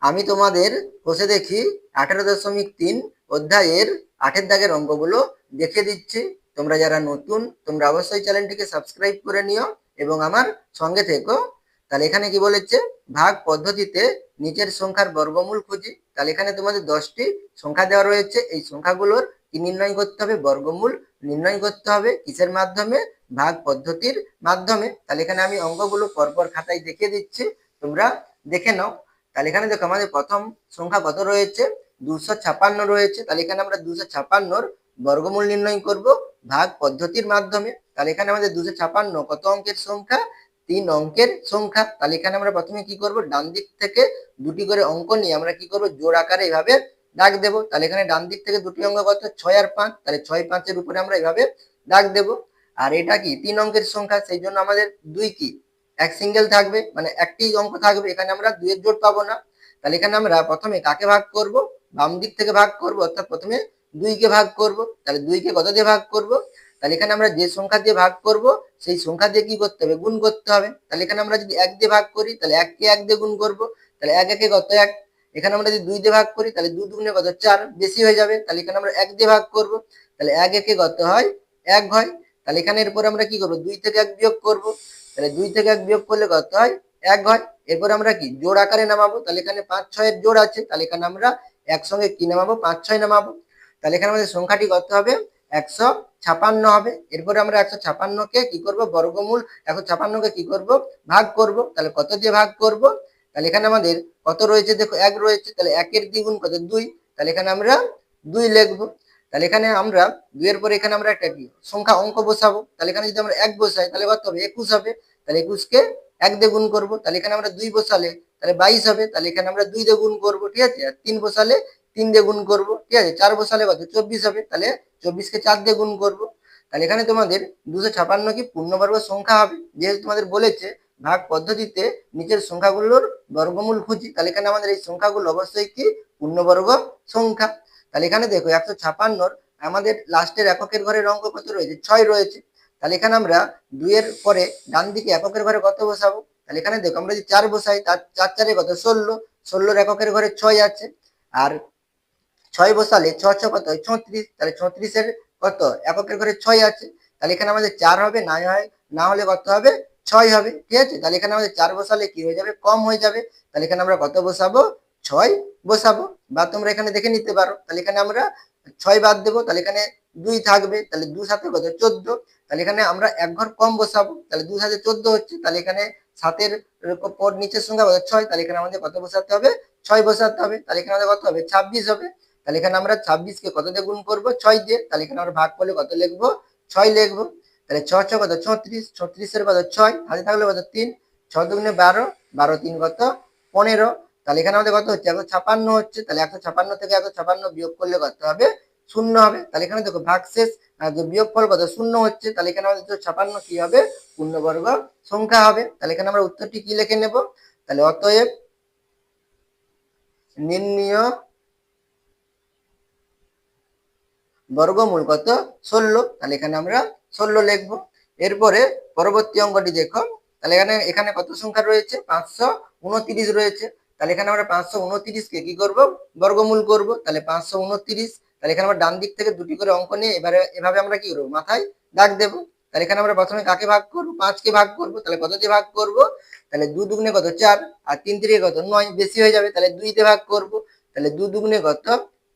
আমি তোমাদের বসে দেখি 18.3 অধ্যায়ের 8 দাগের অঙ্কগুলো দেখিয়ে দিচ্ছি। তোমরা যারা নতুন তোমরা অবশ্যই চ্যানেলটিকে সাবস্ক্রাইব করে নিও এবং আমার সঙ্গে থেকো। তাহলে এখানে কি বলেছে, ভাগ পদ্ধতিতে নিচের সংখ্যার বর্গমূল খুঁজি। তাহলে এখানে তোমাদের 10টি সংখ্যা দেওয়া রয়েছে। এই সংখ্যাগুলোর কি নির্ণয় করতে হবে, বর্গমূল নির্ণয় করতে হবে। কিসের মাধ্যমে? ভাগ পদ্ধতির মাধ্যমে। তাহলে এখানে আমি অঙ্কগুলো পরপর খাতায় দেখিয়ে দিচ্ছি, তোমরা দেখে নাও। তাহলে এখানে দেখো আমাদের প্রথম সংখ্যা কত রয়েছে, 256 রয়েছে। তাহলে এখানে আমরা 256 বর্গমূল নির্ণয় করব ভাগ পদ্ধতির মাধ্যমে। তাহলে এখানে আমাদের 256 কত অঙ্কের সংখ্যা, 3 অঙ্কের সংখ্যা। তাহলে এখানে আমরা প্রথমে কি করব, ডান দিক থেকে দুটি করে অঙ্ক নিয়ে আমরা কি করব, জোড় আকারে এইভাবে দাগ দেব। তাহলে এখানে ডান দিক থেকে দুটি অঙ্ক কত, 6 আর 5। তাহলে 6 5 এর উপরে আমরা এইভাবে দাগ দেব। আর এটা কি 3 অঙ্কের সংখ্যা, সেই জন্য আমাদের 2 কি এক সিঙ্গেল থাকবে, মানে একটি অঙ্ক থাকবে, এখানে আমরা 2 এর জোড় পাবো না। তাহলে এখানে আমরা প্রথমে কাকে ভাগ করব, বাম দিক থেকে ভাগ করব, অর্থাৎ প্রথমে 2 কে ভাগ করব। তাহলে 2 কে কত দিয়ে ভাগ করব, তাহলে এখানে আমরা যে সংখ্যা দিয়ে ভাগ করব সেই সংখ্যা দিয়ে কি করতে হবে, গুণ করতে হবে। তাহলে এখানে আমরা যদি 1 দিয়ে ভাগ করি তাহলে 1 কে 1 দিয়ে গুণ করব। তাহলে 1 1 কত 1। এখানে আমরা যদি 2 দিয়ে ভাগ করি তাহলে 2 2 কত 4, বেশি হয়ে যাবে। তাহলে এখানে আমরা 1 দিয়ে ভাগ করব। তাহলে 1 1 কত হয়, 1 হয়। তাহলে এখানে এরপর আমরা কি করব, 2 থেকে 1 বিয়োগ করব। তাহলে 2 থেকে 1 বিয়োগ করলে কত হয়, 1 হয়। এরপর আমরা কি জোড় আকারে নামাবো। তাহলে এখানে 5 6 এর জোড় আছে, তাহলে এখানে আমরা একসঙ্গে কি নামাবো, 5 6 নামাবো। তাহলে এখানে আমাদের সংখ্যাটি কত হবে, 156 হবে। এরপরে আমরা 156 কে কি করব, বর্গমূল 156 কে কি করব, ভাগ করব। তাহলে কত দিয়ে ভাগ করব, তাহলে এখানে আমাদের কত রয়েছে, দেখো 1 রয়েছে। তাহলে 1 এর দ্বিগুণ কত, 2। তাহলে এখানে আমরা 2 লিখবো। তাহলে এখানে আমরা 2 এর পরে এখানে আমরা একটা কি সংখ্যা অঙ্ক বসাবো। তাহলে এখানে যদি আমরা 1 বসাই তাহলে কত হবে, 21 হবে। তাহলে 21 কে 1 দিয়ে গুণ করব। তাহলে এখানে আমরা 2 বসালে তাহলে 22 হবে। তাহলে এখানে আমরা 2 দিয়ে গুণ করব, ঠিক আছে। আর 3 বসালে 3 দিয়ে গুণ করব, ঠিক আছে। 4 বসালে কত, 24 হবে। তাহলে 24 কে 4 দিয়ে গুণ করব। তাহলে এখানে তোমাদের 256 কি পূর্ণবর্গ সংখ্যা হবে। যেহেতু তোমাদের বলেছে ভাগ পদ্ধতিতে নিচের সংখ্যাগুলোর বর্গমূল খুঁজি, তাহলে এখানে আমাদের এই সংখ্যাগুলো অবশ্যই কি পূর্ণবর্গ সংখ্যা। তাহলে এখানে দেখো 156 আমাদের লাস্টের এককের ঘরের অঙ্ক কত রয়েছে, 6 রয়েছে। তাহলে এখানে আমরা 2 এর পরে ডান দিকে এককের ঘরে কত বসাবো। তাহলে এখানে দেখো আমরা যদি 4 বসাই, তার 4 4 কত 16, 16 এককের ঘরে 6 আছে। আর 6 বসালে 6 6 কত হয়, 36। তাহলে 36 এর কত এককের ঘরে 6 আছে। তাহলে এখানে আমাদের 4 হবে, না হলে কত হবে, 6 হবে, ঠিক আছে। তাহলে এখানে আমাদের 4 বসালে কি হয়ে যাবে, কম হয়ে যাবে। তাহলে এখানে আমরা কত বসাবো, 6 বসাবো। বা তোমরা এখানে দেখে নিতে পারো। তাহলে এখানে আমরা 6 বাদ দেবো, তাহলে এখানে 2 থাকবে। তাহলে 2 সাথে কত 14। তাহলে এখানে আমরা এক ঘর কম বসাবো। তাহলে 2 সাথে 14 হচ্ছে। তাহলে এখানে 7 এর পর নিচের সংখ্যা কত, 6। তাহলে এখানে আমাদের কত বসাতে হবে, 6 বসাতে হবে। তাহলে এখানে আমাদের কত হবে, 26 হবে। তাহলে এখানে আমরা 26 কে কত দিয়ে গুণ করবো, 6 দিয়ে। তাহলে এখানে আমরা ভাগ করলে কত লিখবো, 6 লিখবো। তাহলে 6 6 কত 36, 36 এর কত 6, হাতে থাকলে কত 3, 6 দুগুণে 12, 12 3 কত 15। তাহলে এখানে আমাদের কত হচ্ছে, 156 হচ্ছে। তাহলে 156 থেকে 156 বিয়োগ করলে কত হবে, 0 হবে। তাহলে এখানে দেখো ভাগ শেষ, যে বিয়োগফল কত 0 হচ্ছে। তাহলে এখানে আমাদের 56 কি হবে, পূর্ণবর্গ সংখ্যা হবে। তাহলে এখানে আমরা উত্তরটি কি লিখে নেব, তাহলে অতএব নির্ণীয় বর্গমূল কত, 16। তাহলে এখানে আমরা 16 লিখবো। এরপরে পরবর্তী অঙ্কটি দেখো। তাহলে এখানে এখানে কত সংখ্যা রয়েছে, 529 রয়েছে। তাহলে এখানে আমরা 529 কে কি করব, বর্গমূল করব। তাহলে 529, তাহলে এখানে আমরা ডান দিক থেকে দুটি করে অঙ্ক নিয়ে এবারে এভাবে আমরা কি করবো, মাথায় দাগ দেবো। তাহলে এখানে আমরা প্রথমে কাকে ভাগ করবো, 5 কে ভাগ করবো। তাহলে কত দিয়ে ভাগ করব, তাহলে 2 দুগুণে কত 4, আর 3 3 কত 9, বেশি হয়ে যাবে। তাহলে 2 দিয়ে ভাগ করব। তাহলে 2 দুগুণে কত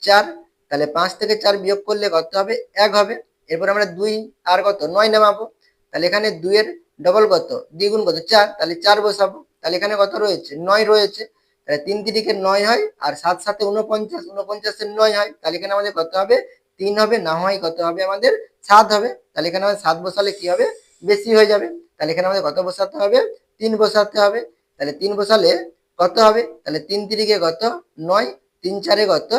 4। তাহলে 5 থেকে 4 বিয়োগ করলে কত হবে, 1 হবে। এরপর আমরা 2 আর কত 9 নামাবো। তাহলে এখানে 2 এর ডবল কত, দ্বিগুণ কত 4। তাহলে 4 বসাবো। তাহলে এখানে কত রয়েছে, 9 রয়েছে। তাহলে 3 3 9 হয়, আর 7 7 49, 49 এর 9 হয়। তাহলে এখানে আমাদের কত হবে, 3 হবে। না হয় কত হবে আমাদের, 7 হবে। তাহলে এখানে আমাদের 7 বসালে কি হবে, বেশি হয়ে যাবে। তাহলে এখানে আমাদের কত বসাতে হবে, 3 বসাতে হবে। তাহলে 3 বসালে কত হবে, তাহলে 3 3 কত 9, 3 4 কত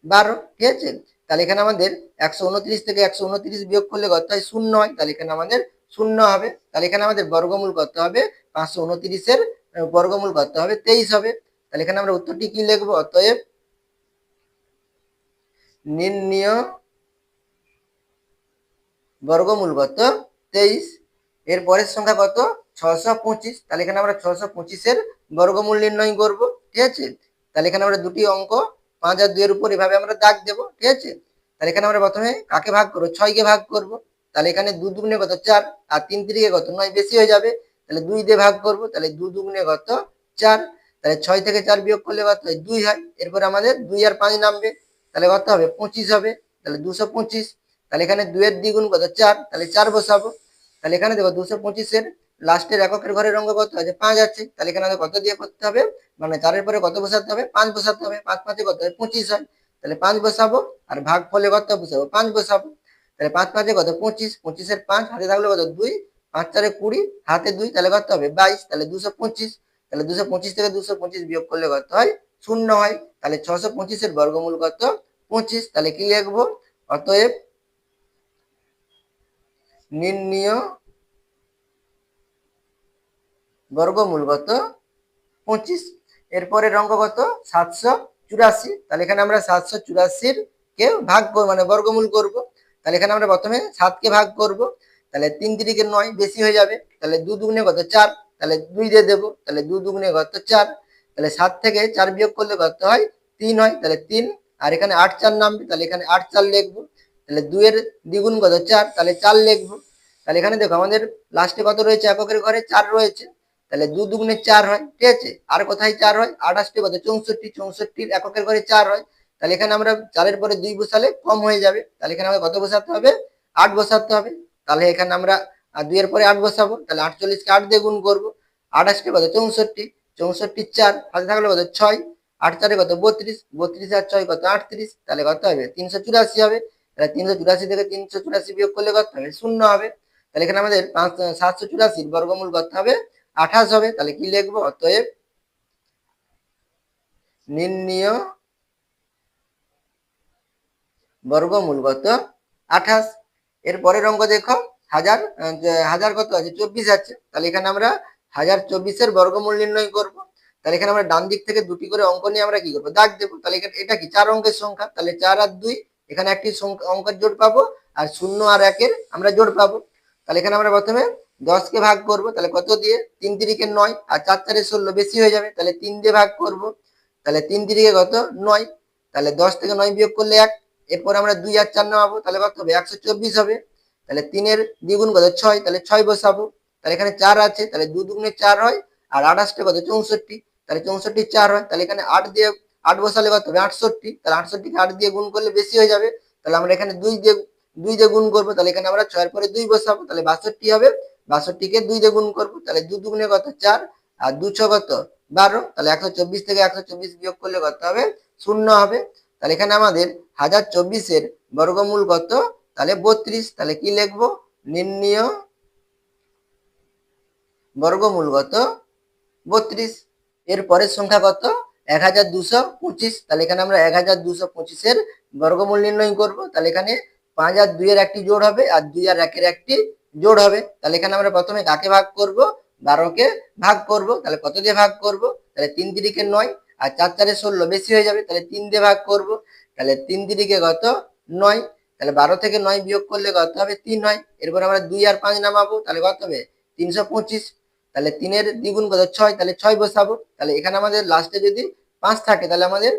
12, ঠিক আছে। তাহলে এখানে আমাদের 129 থেকে 129 বিয়োগ করলে কত হয়, 0 হয়। তাহলে এখানে আমাদের 0 হবে। তাহলে এখানে আমাদের বর্গমূল কত হবে, 529 এর বর্গমূল কত হবে, 23 হবে। তাহলে এখানে আমরা উত্তরটি কি লিখবো, অতএব নির্ণীয় বর্গমূল কত, 23। এর পরের সংখ্যা কত, 625। তাহলে এখানে আমরা 625 এর বর্গমূল নির্ণয় করব, ঠিক আছে। তাহলে এখানে আমরা দুটি অঙ্ক 5 আর 2 এর উপর এভাবে আমরা দাগ দেবো, ঠিক আছে। তাহলে এখানে আমরা প্রথমে কাকে ভাগ করবো, 6 কে ভাগ করব। তাহলে এখানে 2 দুগুণে কত 4, আর 3 তিরিকে কত 9, বেশি হয়ে যাবে, তাহলে 2 দিয়ে ভাগ করব। তাহলে 2 দুগুণে কত 4, তাহলে 6 থেকে 4 বিয়োগ করলে কত হয় 2 হয়। এরপর আমাদের 2 আর 5 নামবে, তাহলে কত হবে 25 হবে, তাহলে 225। তাহলে এখানে 2 এর দ্বিগুণ কত 4, তাহলে 4 বসাবো। তাহলে এখানে দেখো 225 এর লাস্টের এককের ঘরের অঙ্ক কত আছে 5 আছে, তাহলে এখানে আমাদের কত দিয়ে করতে হবে, মানে 4 এর পরে কত বসাতে হবে 5 বসাতে হবে, 5 5 কত হয় 25 হয়, তাহলে 5 বসাবো। আর ভাগ ফলে কত বসাবো 5 বসাবো, তাহলে 5 5 কত 25, 25 এর 5 হাতে থাকলে কত 2, 5 4 20, হাতে 2, তাহলে কত হবে 22, তাহলে 225। তাহলে 225 থেকে 225 বিয়োগ করলে কত হয় 0 হয়, তাহলে 625 এর বর্গমূল কত 25। তাহলে কি লিখবো, অতএব নির্ণীয় বর্গমূল কত 25। এরপরের অঙ্ক কত 784, তাহলে এখানে আমরা 784 কে ভাগ করব, মানে বর্গমূল করব। তাহলে এখানে আমরা প্রথমে 7 কে ভাগ করব, তাহলে 3 তিরিকে 9, বেশি হয়ে যাবে, তাহলে 2 দুগুণে কত 4, তাহলে 2 দিয়ে দেবো, তাহলে 2 দুগুণে কত 4, তাহলে 7 থেকে 4 বিয়োগ করলে কত হয় 3 হয়, তাহলে 3। আর এখানে 8 4 নামবে, তাহলে এখানে 8 4 লিখবো। তাহলে 2 এর দ্বিগুণ কত 4, তাহলে 4 লিখবো। তাহলে এখানে দেখো আমাদের লাস্টে কত রয়েছে, এককের ঘরে 4 রয়েছে, তাহলে 2 দুগুণে 4 হয়, ঠিক আছে। আর কোথায় 4 হয়, 28 কত 64, 64 এককের ঘরে 4 হয়, তাহলে এখানে আমরা 4 এর পরে 2 বসালে কম হয়ে যাবে, তাহলে এখানে আমরা কত বসাতে হবে 8 বসাতে হবে। তাহলে এখানে আমরা 2 এর পরে 8 বসাবো, তাহলে 48 কে 8 দিয়ে গুণ করব, 28 কত 64, 64 4 হাতে থাকলে কত 6, 8 4 কত 32, 32 আর 6 কত 38, তাহলে কত হবে 384 হবে। তাহলে 384 থেকে 384 বিয়োগ করলে কত হবে 0 হবে। তাহলে এখানে আমাদের 784 বর্গমূল কত হবে 28 হবে। তাহলে কি লিখবো, অতএব নির্ণীয় বর্গমূল কত 28। এর পরের অঙ্ক দেখো, হাজার হাজার কত আছে 24 আছে, তাহলে এখানে আমরা 1024 এর বর্গমূল নির্ণয় করব। তাহলে এখানে আমরা ডান দিক থেকে দুটি করে অঙ্ক নিয়ে আমরা কি করবো দাগ দেবো। তাহলে এটা কি 4 অঙ্কের সংখ্যা, তাহলে 4 আর 2, এখানে একটি অঙ্কের জোড় পাবো, আর 0 আর 1 আমরা জোড় পাবো। তাহলে এখানে আমরা প্রথমে 10 কে ভাগ করব, তাহলে কত দিয়ে 3 তিরিকে 9, আর 4 4 16, বেশি হয়ে যাবে, তাহলে 3 দিয়ে ভাগ করব। তাহলে 3 তিরিকে কত 9, তাহলে 10 থেকে 9 বিয়োগ করলে 1, এরপর আমরা 2 আর 4 নামাবো, তাহলে কত হবে 124 হবে। তাহলে 3 এর দ্বিগুণ কত 6, তাহলে 6 বসাবো। তাহলে এখানে 4 আছে, তাহলে 2 দুগুণে 4 হয়, আর 28 কত 64, তাহলে 64 4 হয়, তাহলে এখানে 8 দিয়ে 8 বসালে কত হবে 68, তাহলে 68 কে 8 দিয়ে গুণ করলে বেশি হয়ে যাবে, তাহলে আমরা এখানে 2 দিয়ে গুণ করবো, তাহলে এখানে আমরা 6 এর পরে 2 বসাবো, তাহলে 62 হবে। 62 কে 2 দিয়ে গুণ করবো, তাহলে 2 দুগুণে কত 4, আর 2 6 কত 12, তাহলে 124 থেকে 124 বিয়োগ করলে কত হবে 0 হবে। তাহলে এখানে আমাদের 1024 এর বর্গমূল কত, তাহলে 32। তাহলে কি লিখবো, নির্ণীয় বর্গমূল কত 32। এর পরের সংখ্যা কত 1225, তাহলে এখানে আমরা 1225 এর বর্গমূল নির্ণয় করব। তাহলে এখানে 5 আর 2 এর একটি জোড় হবে, আর 2 আর 1 এর একটি জোড় হবে। তাহলে এখানে আমরা প্রথমে কাকে ভাগ করব, 12 কে ভাগ করব। তাহলে কত দিয়ে ভাগ করব, তাহলে 3 তিরিকে 9, আর 4 4 16, বেশি হয়ে যাবে, তাহলে 3 দিয়ে ভাগ করব। তাহলে 3 তিরিকে কত 9, তাহলে 12 থেকে 9 বিয়োগ করলে কত হবে 3 হয়। এরপর আমরা 2 আর 5 নামাবো, তাহলে কত হবে 325। তাহলে 3 এর দ্বিগুণ কত 6, তাহলে 6 বসাবো। তাহলে এখানে আমাদের লাস্টে যদি 5 থাকে, তাহলে আমাদের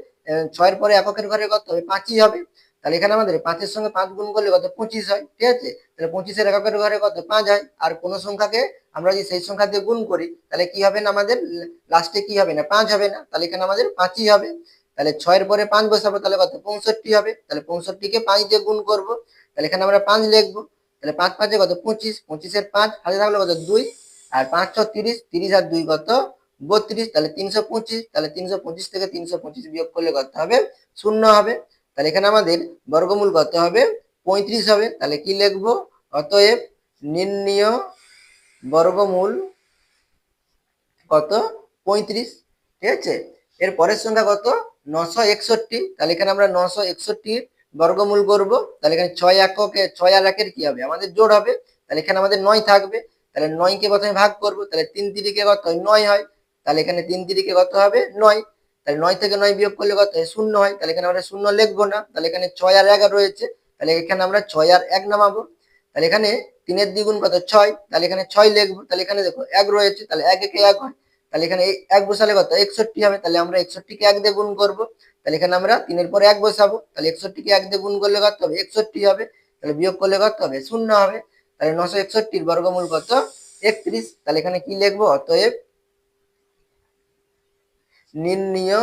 6 এর পরে এককের ঘরে কত হবে 5ই হবে। তাহলে এখানে আমাদের 5 এর সঙ্গে 5 গুণ করলে কত 25 হয়, ঠিক আছে। তাহলে 25 এর এককের ঘরে কত 5 হয়, আর কোন সংখ্যাকে আমরা যদি সেই সংখ্যা দিয়ে গুণ করি, তাহলে কি হবে না, আমাদের লাস্টে কি হবে না 5 হবে না, তাহলে এখানে আমাদের 5ই হবে। তাহলে 6 এর পরে 5 বসাবো, তাহলে কত 65 হবে। তাহলে 65 কে 5 দিয়ে গুণ করব, তাহলে এখানে আমরা 5 লিখবো। তাহলে 5 5 কত 25, 25 এর 5 হাতে থাকলে কত 2, আর 5 6 30, 30 আর 2 কত 32, তাহলে 325। তাহলে 325 থেকে 325 বিয়োগ করলে কত হবে 0 হবে। তাহলে এখানে আমাদের বর্গমূল কত হবে 35 হবে। তাহলে কি লিখবো, অতএব নির্ণীয় বর্গমূল কত 35, ঠিক আছে। এর পরের সংখ্যা কত 961, তাহলে এখানে আমরা 961 বর্গমূল করব। তাহলে এখানে 6 এককে 6 আর 1 এর কি হবে আমাদের জোড় হবে, তাহলে এখানে আমাদের 9 থাকবে। তাহলে 9 কে প্রথমে ভাগ করব, তাহলে 3 তিরিকে কত 9 হয়, তাহলে এখানে 3 তিরিকে কত হবে 9, তাহলে 9 থেকে 9 বিয়োগ করলে কত হয় 0 হয়, তাহলে এখানে আমরা 0 লিখবো না। তাহলে এখানে 6 আর 1 রয়েছে, তাহলে এখানে আমরা 6 আর 1 নামাবো। তাহলে এখানে 3 এর দ্বিগুণ কত 6, তাহলে এখানে 6 লিখবো। তাহলে এখানে দেখো 1 রয়েছে, তাহলে 1 একে 1 হয়, তাহলে এখানে এই এক বসালে কত 61 হবে, তাহলে আমরা 61 কে 1 দিয়ে গুণ করব। তাহলে এখানে আমরা 3 এর পরে 1 বসাবো, তাহলে 61 কে 1 দিয়ে গুণ করলে কত হবে 61 হবে, তাহলে বিয়োগ করলে কত হবে 0 হবে। তাহলে 961 এর বর্গমূল কত 31। তাহলে এখানে কি লিখবো, অতএব নির্ণীয়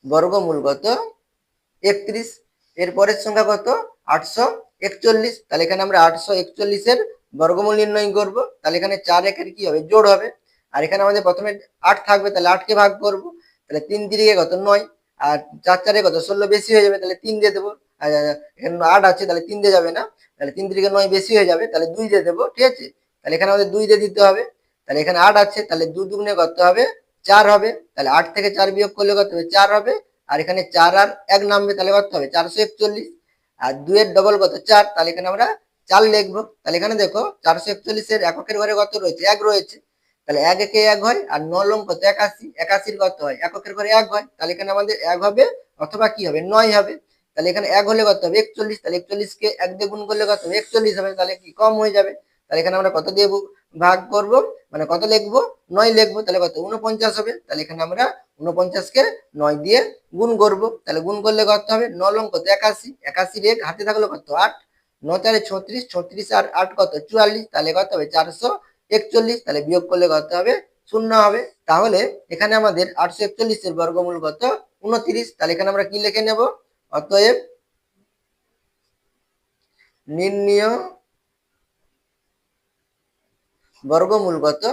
বর্গমূল কত 31। এর পরের সংখ্যা কত 841। তাহলে এখানে আমরা 841 এর বর্গমূল নির্ণয় করব। তাহলে এখানে 4 একের কি হবে জোড় হবে, আর এখানে আমাদের প্রথমে 8 থাকবে, তাহলে 8 কে ভাগ করব। তাহলে 3 3 কত 9, আর 4 4 কত 16 বেশি হয়ে যাবে, তাহলে 3 দিয়ে দেবো। আর এখানে 8 আছে, তাহলে 3 দিয়ে যাবে না, তাহলে 3 3 9 বেশি হয়ে যাবে, তাহলে 2 দিয়ে দেবো, ঠিক আছে। তাহলে এখানে আমাদের 2 দিয়ে দিতে হবে। তাহলে এখানে 8 আছে, তাহলে 2 দুগুণে কত হবে 4 হবে, তাহলে 8 থেকে 4 বিয়োগ করলে কত হবে 4 হবে, আর এখানে 4 আর 1 নামবে, তাহলে কত হবে 441। আর 2 এর ডবল কত 4, তাহলে এখানে আমরা 4 লিখবো। তাহলে এখানে দেখো 441 এর এককের ঘরে কত রয়েছে 1 রয়েছে, তাহলে 1 একে 1 হয়, আর 9 লং কত 81, 81 কত হয় এককের ঘরে 1 হয়, তাহলে এখানে আমাদের 1 হবে অথবা কি হবে 9 হবে। তাহলে এখানে 1 হলে কত হবে 41, তাহলে 41 কে 1 দিয়ে গুণ করলে কত হবে 41 হবে, তাহলে কি কম হয়ে যাবে। তাহলে এখানে আমরা কত দিয়ে ভাগ করব, মানে কত লিখবো 9 লিখবো, তাহলে কত 49 হবে। তাহলে এখানে আমরা 49 কে 9 দিয়ে গুণ করব। তাহলে গুণ করলে কত হবে 9 লং কত 81, 81 এর হাতে থাকলো কত 8, 9 4 36, 36 আর 8 কত 44, তাহলে কত হবে 441। তাহলে বিয়োগ করলে কত হবে 0 হবে। তাহলে এখানে আমাদের 841 এর বর্গমূল কত 29। তাহলে এখানে আমরা কি লিখে নেব, অতএব নির্ণীয় বর্গমূল কত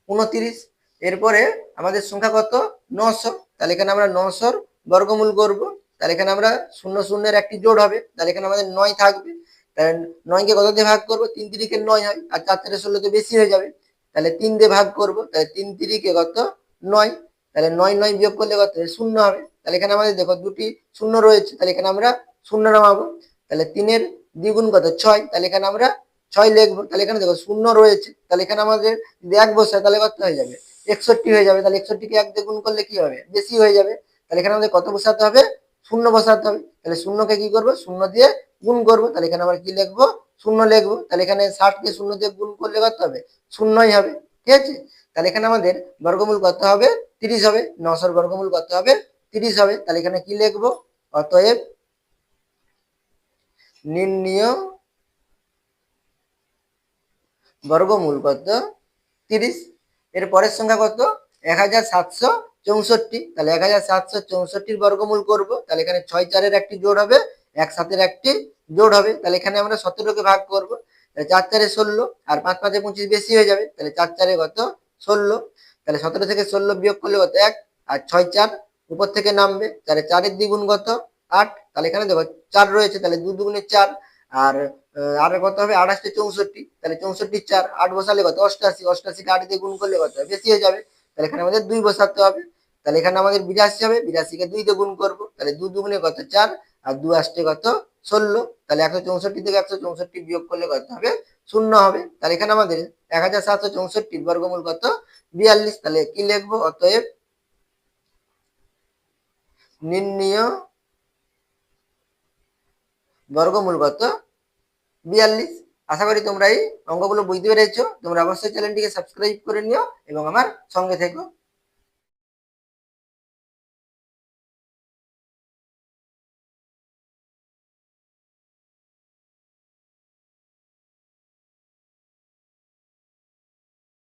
29। এরপরে আমাদের সংখ্যা কত 900, তাহলে এখানে আমরা 900 এর বর্গমূল করব। তাহলে এখানে আমরা 0 0 এর একটি জোড় হবে, তাহলে এখানে আমাদের 9 থাকবে। তাহলে 9 কে কত দিয়ে ভাগ করব, 3 3 কে 9 হয়, আর 4 4 16 তো বেশি হয়ে যাবে, তাহলে 3 দিয়ে ভাগ করব। তাহলে 3 3 কে কত 9, তাহলে 9 9 বিয়োগ করলে কত 0 হবে। তাহলে এখানে আমাদের দেখো দুটি 0 রয়েছে, তাহলে এখানে আমরা 0 নামাবো। তাহলে 3 এর দ্বিগুণ কত 6, তাহলে এখানে আমরা 6 লিখবো। তাহলে এখানে দেখো 0 রয়েছে, তাহলে এখানে আমাদের যদি 1 বসায় তাহলে কত হয়ে যাবে 61 হয়ে যাবে। তাহলে 61 কে 1 দিয়ে গুণ করলে কি হবে বেশি হয়ে যাবে। তাহলে এখানে আমাদের কত বসাতে হবে 0 বসাতে হবে। তাহলে 0 কে কি করব 0 দিয়ে গুণ করব। তাহলে এখানে আমরা কি লিখবো 0 লিখবো। তাহলে এখানে 60 কে 0 দিয়ে গুণ করলে কত হবে 0ই হবে, ঠিক আছে। তাহলে এখানে আমাদের বর্গমূল কত হবে 30 হবে, 900 এর বর্গমূল কত হবে 30 হবে। তাহলে এখানে কি লিখবো, অতএব নির্ণীয় বর্গমূল কত 30। এর পরের সংখ্যা কত 1764। তাহলে 1764 বর্গমূল করব। তাহলে এখানে 6 4 এর একটি জোড় হবে, 1 7 এর একটি জোড় হবে। তাহলে এখানে আমরা 17 কে ভাগ করব। তাহলে 4 4 এ 16, আর 5 5 এ 25 বেশি হয়ে যাবে, তাহলে 4 4 এ কত 16। তাহলে 17 থেকে 16 বিয়োগ করলে কত 1, আর 6 4 উপর থেকে নামবে, তাহলে 4 এর দ্বিগুণ কত 8। তাহলে এখানে দেখো 4 রয়েছে, তাহলে 2 দুগুণে 4, আর আর কত হবে 28 64, তাহলে 64 4 8 বসালে কত 88, 88 কে 8 দিয়ে গুণ করলে কত বেশি হয়ে যাবে, তাহলে এখানে আমাদের 2 বসাতে হবে। তাহলে এখানে আমাদের 82 হবে, 82 কে 2 দিয়ে গুণ করব। তাহলে 2 দুগুণে কত 4, আর 2 আসতে কত 16। তাহলে 164 থেকে 164 বিয়োগ করলে কত হবে 0 হবে। তাহলে এখানে আমাদের 1764 বর্গমূল কত 42। তাহলে কি লিখবো, অতএব নির্ণীয় বর্গমূল কত 42। আশা করি তোমরা এই অঙ্কগুলো বুঝতে পেরেছো। তোমরা অবশ্যই চ্যানেলটিকে সাবস্ক্রাইব করে নিও এবং আমার সঙ্গে থেকো।